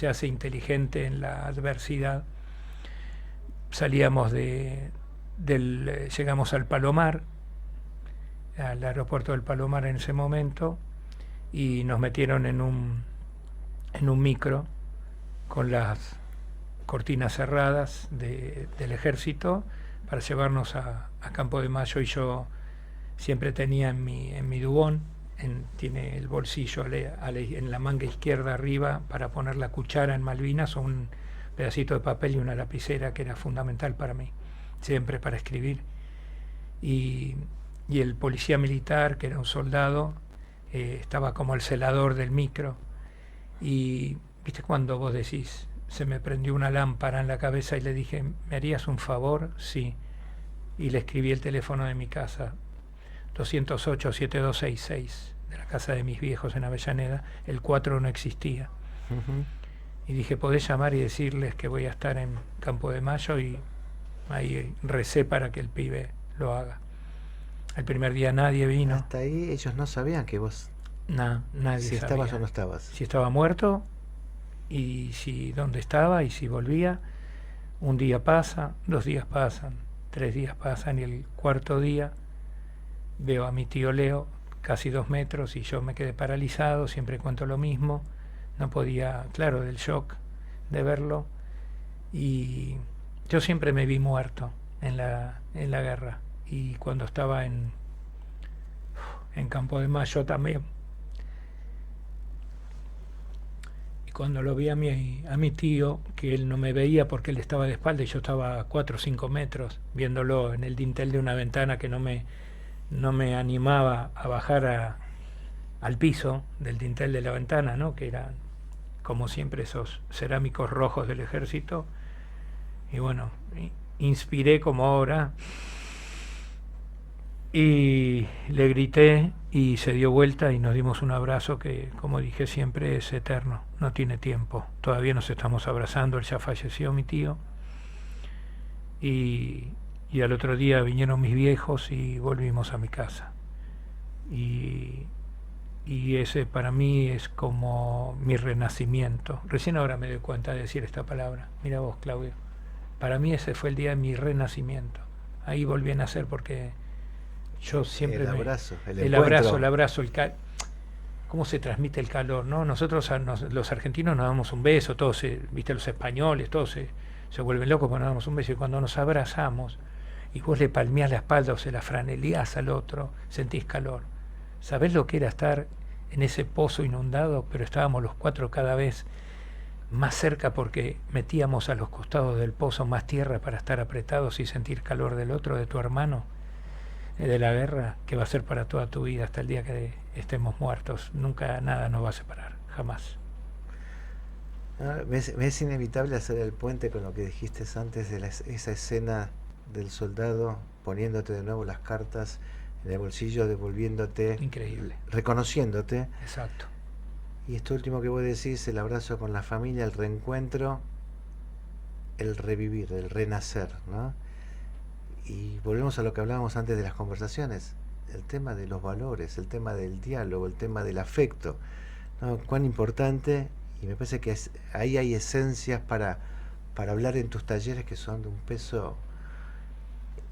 hace inteligente en la adversidad. Salíamos llegamos al Palomar, al aeropuerto del Palomar en ese momento, y nos metieron en un micro con las cortinas cerradas del ejército para llevarnos a Campo de Mayo, y yo siempre tenía en mi dubón, tiene el bolsillo en la manga izquierda arriba para poner la cuchara en Malvinas, o un pedacito de papel y una lapicera, que era fundamental para mí, siempre para escribir. Y el policía militar, que era un soldado, estaba como el celador del micro. Y viste cuando vos decís, se me prendió una lámpara en la cabeza, y le dije, ¿me harías un favor? Sí. Y le escribí el teléfono de mi casa, 208-7266, de la casa de mis viejos en Avellaneda. El 4 no existía. Y dije, podés llamar y decirles que voy a estar en Campo de Mayo, y ahí recé para que el pibe lo haga. El primer día nadie vino. Hasta ahí ellos no sabían que vos... nadie si sabía. estabas o no estabas. Si estaba muerto, y si dónde estaba, y si volvía. Un día pasa, 2 días pasan, 3 días pasan, y el 4.º día veo a mi tío Leo, casi 2 metros, y yo me quedé paralizado. Siempre cuento lo mismo, no podía, claro, del shock de verlo. Y yo siempre me vi muerto en la guerra, y cuando estaba en Campo de Mayo también. Y cuando lo vi a mi tío, que él no me veía porque él estaba de espalda y yo estaba a 4 o 5 metros, viéndolo en el dintel de una ventana que no me animaba a bajar al piso del dintel de la ventana, ¿no? Que eran, como siempre, esos cerámicos rojos del ejército. Y bueno, inspiré como ahora, y le grité, y se dio vuelta y nos dimos un abrazo que, como dije siempre, es eterno, no tiene tiempo. Todavía nos estamos abrazando. Él ya falleció, mi tío, y al otro día vinieron mis viejos y volvimos a mi casa. Y ese para mí es como mi renacimiento. Recién ahora me doy cuenta de decir esta palabra. Mira vos, Claudio. Para mí ese fue el día de mi renacimiento. Ahí volví a nacer, porque yo siempre... El abrazo, cómo se transmite el calor, ¿no? Nosotros, los argentinos, nos damos un beso, todos, viste, los españoles, todos se vuelven locos cuando nos damos un beso, y cuando nos abrazamos, y vos le palmeás la espalda o se la franeleás al otro, sentís calor. ¿Sabés lo que era estar en ese pozo inundado? Pero estábamos los 4 cada vez más cerca, porque metíamos a los costados del pozo más tierra para estar apretados y sentir calor del otro, de tu hermano, de la guerra, que va a ser para toda tu vida, hasta el día que estemos muertos. Nunca nada nos va a separar, jamás. Me es inevitable hacer el puente con lo que dijiste antes de esa escena del soldado poniéndote de nuevo las cartas en el bolsillo, devolviéndote, increíble, reconociéndote. Exacto. Y esto último que vos decís, el abrazo con la familia, el reencuentro, el revivir, el renacer, ¿no? Y volvemos a lo que hablábamos antes de las conversaciones, el tema de los valores, el tema del diálogo, el tema del afecto, ¿no? Cuán importante. Y me parece que ahí hay esencias para hablar en tus talleres que son de un peso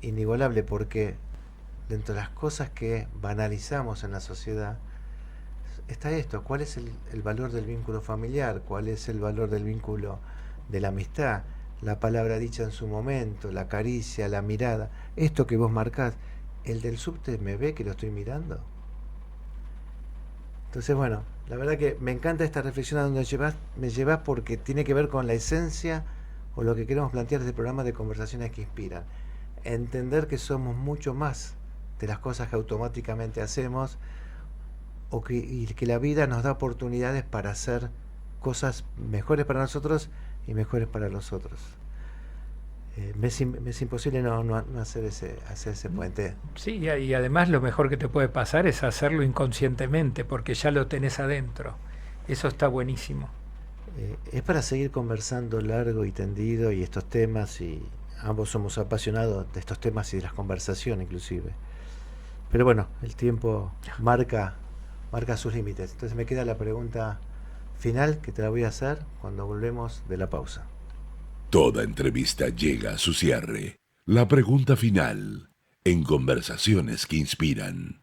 inigualable, porque dentro de las cosas que banalizamos en la sociedad está esto: ¿cuál es el valor del vínculo familiar? ¿Cuál es el valor del vínculo de la amistad? La palabra dicha en su momento, la caricia, la mirada, esto que vos marcás. El del subte me ve que lo estoy mirando. Entonces, bueno, la verdad que me encanta esta reflexión a donde me llevas, porque tiene que ver con la esencia o lo que queremos plantear desde el programa de Conversaciones que Inspiran. Entender que somos mucho más de las cosas que automáticamente hacemos, y que la vida nos da oportunidades para hacer cosas mejores para nosotros y mejores para los otros. Me es imposible no hacer ese puente. Sí, y además lo mejor que te puede pasar es hacerlo inconscientemente, porque ya lo tenés adentro. Eso está buenísimo. Es para seguir conversando largo y tendido, y estos temas, y ambos somos apasionados de estos temas y de las conversaciones inclusive. Pero bueno, el tiempo marca sus límites. Entonces me queda la pregunta final, que te la voy a hacer cuando volvemos de la pausa. Toda entrevista llega a su cierre. La pregunta final, en Conversaciones que Inspiran.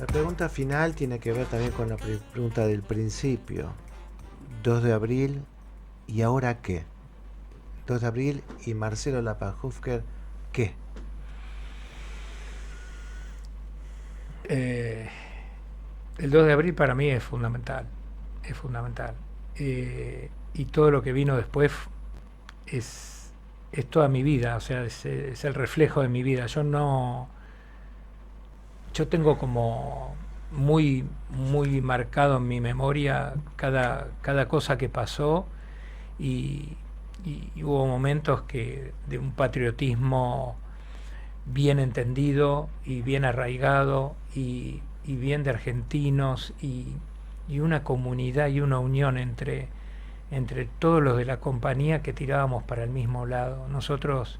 La pregunta final tiene que ver también con la pregunta del principio. 2 de abril, ¿y ahora qué? 2 de abril y Marcelo Lapajufker, ¿qué? El 2 de abril para mí es fundamental, es fundamental. Y todo lo que vino después es toda mi vida, o sea, es el reflejo de mi vida. Yo tengo como muy marcado en mi memoria cada cosa que pasó y hubo momentos de un patriotismo bien entendido y bien arraigado y bien de argentinos y una comunidad y una unión entre todos los de la compañía que tirábamos para el mismo lado. Nosotros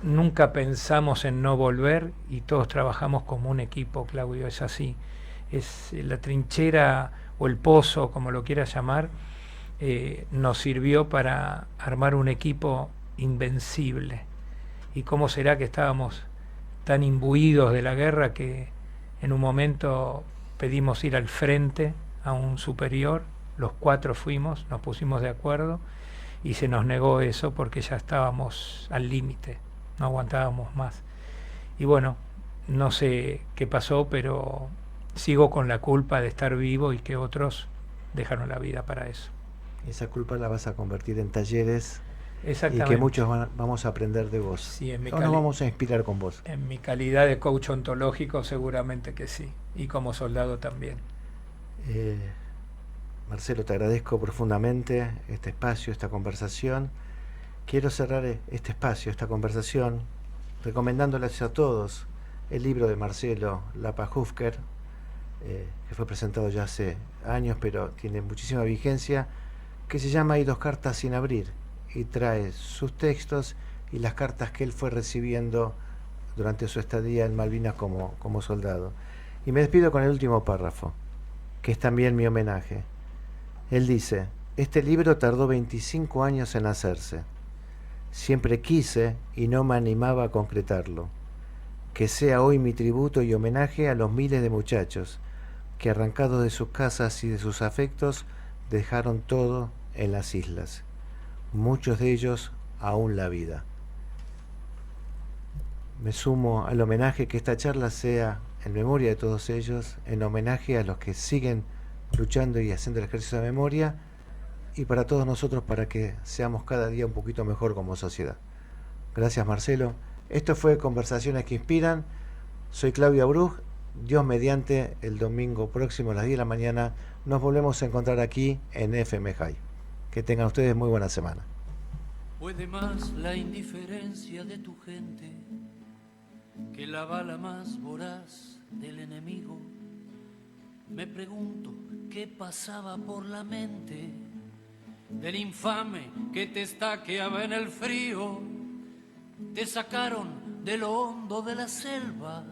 nunca pensamos en no volver y todos trabajamos como un equipo, Claudio, es así. Es la trinchera o el pozo, como lo quieras llamar, nos sirvió para armar un equipo invencible. ¿Y cómo será que estábamos tan imbuidos de la guerra que en un momento pedimos ir al frente a un superior? Los 4 fuimos, nos pusimos de acuerdo y se nos negó eso porque ya estábamos al límite, no aguantábamos más. Y bueno, no sé qué pasó, pero sigo con la culpa de estar vivo y que otros dejaron la vida para eso. Esa culpa la vas a convertir en talleres y Exactamente. que muchos vamos a aprender de vos. Sí, nos vamos a inspirar con vos. En mi calidad de coach ontológico seguramente que sí, y como soldado también. Marcelo, te agradezco profundamente este espacio, esta conversación. Quiero cerrar este espacio, esta conversación, recomendándoles a todos el libro de Marcelo Lapajufker, que fue presentado ya hace años, pero tiene muchísima vigencia, que se llama Hay 2 cartas sin abrir, y trae sus textos y las cartas que él fue recibiendo durante su estadía en Malvinas como soldado. Y me despido con el último párrafo, que es también mi homenaje. Él dice: este libro tardó 25 años en hacerse. Siempre quise y no me animaba a concretarlo. Que sea hoy mi tributo y homenaje a los miles de muchachos que, arrancados de sus casas y de sus afectos, dejaron todo en las islas. Muchos de ellos aún la vida. Me sumo al homenaje, que esta charla sea en memoria de todos ellos, en homenaje a los que siguen luchando y haciendo el ejercicio de memoria, y para todos nosotros, para que seamos cada día un poquito mejor como sociedad. Gracias, Marcelo. Esto fue Conversaciones que Inspiran. Soy Claudio Abruj. Dios mediante, el domingo próximo a las 10 de la mañana nos volvemos a encontrar aquí en FM High. Que tengan ustedes muy buena semana. Puede más la indiferencia de tu gente que la bala más voraz del enemigo. Me pregunto qué pasaba por la mente del infame que te estaqueaba en el frío. Te sacaron de lo hondo de la selva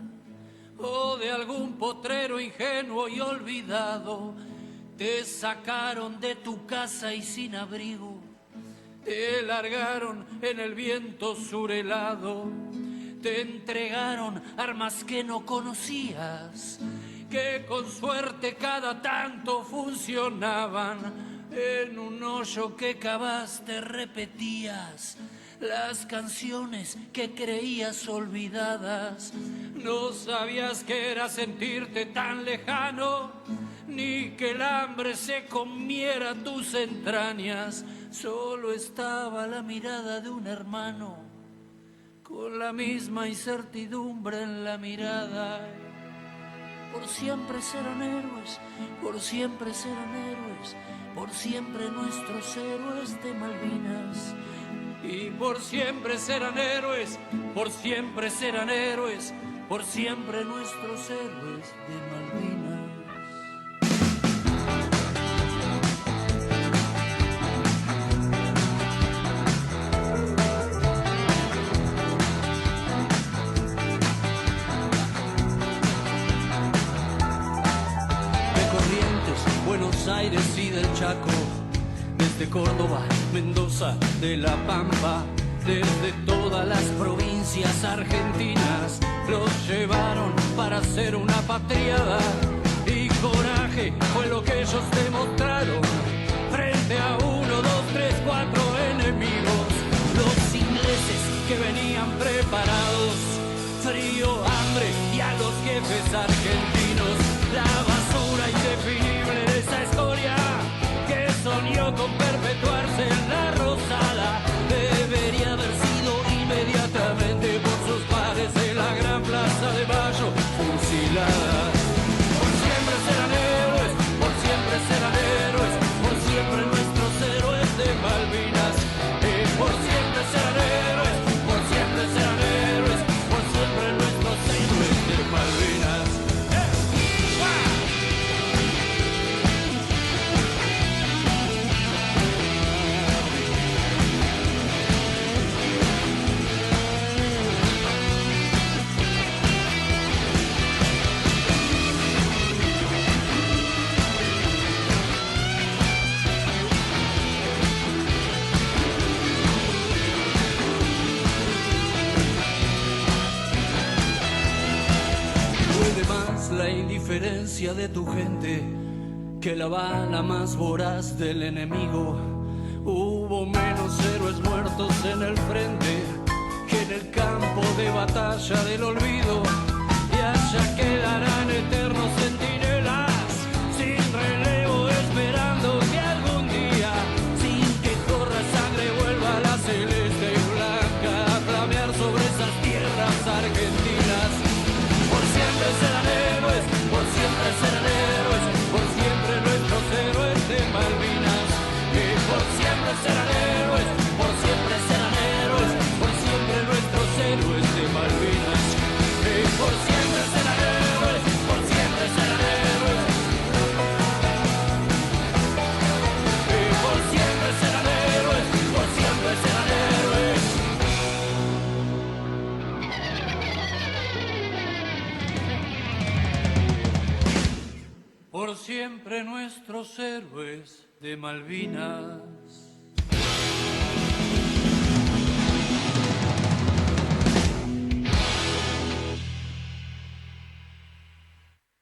o de algún potrero ingenuo y olvidado. Te sacaron de tu casa y sin abrigo, te largaron en el viento surhelado, te entregaron armas que no conocías, que con suerte cada tanto funcionaban. En un hoyo que cavaste repetías las canciones que creías olvidadas. No sabías que era sentirte tan lejano, ni que el hambre se comiera tus entrañas. Solo estaba la mirada de un hermano, con la misma incertidumbre en la mirada. Por siempre serán héroes, por siempre serán héroes, por siempre nuestros héroes de Malvinas. Y por siempre serán héroes, por siempre serán héroes, por siempre nuestros héroes de Malvinas. Buenos Aires y del Chaco, desde Córdoba, Mendoza, de La Pampa, desde todas las provincias argentinas, los llevaron para hacer una patriada y coraje fue lo que ellos demostraron frente a 1, 2, 3, 4 enemigos. Los ingleses que venían preparados, frío, hambre y a los jefes argentinos, la basura indefinible de esa historia que soñó con perpetuarse en la Rosada debería haber sido inmediatamente por sus pares de la gran plaza de Mayo fusilada. Por siempre serán héroes, por siempre serán héroes, por siempre nuestros héroes de Malvinas. Por siempre serán héroes, por siempre serán héroes, por siempre nuestros héroes de Malvinas. La indiferencia de tu gente que la bala más voraz del enemigo. Hubo menos héroes muertos en el frente que en el campo de batalla del olvido, y allá quedarán eternos centinelas sin relevo esperando que algún día, sin que corra sangre, vuelva la celeste y blanca a flamear sobre esas tierras argentinas. Por siempre serán héroes, por siempre serán héroes, por siempre nuestros héroes de Malvinas. Por siempre serán héroes, por siempre serán héroes, por siempre nuestros héroes de Malvinas. Por siempre serán héroes, por siempre serán héroes. Por siempre serán héroes, por siempre serán héroes. Por siempre nuestros héroes de Malvinas.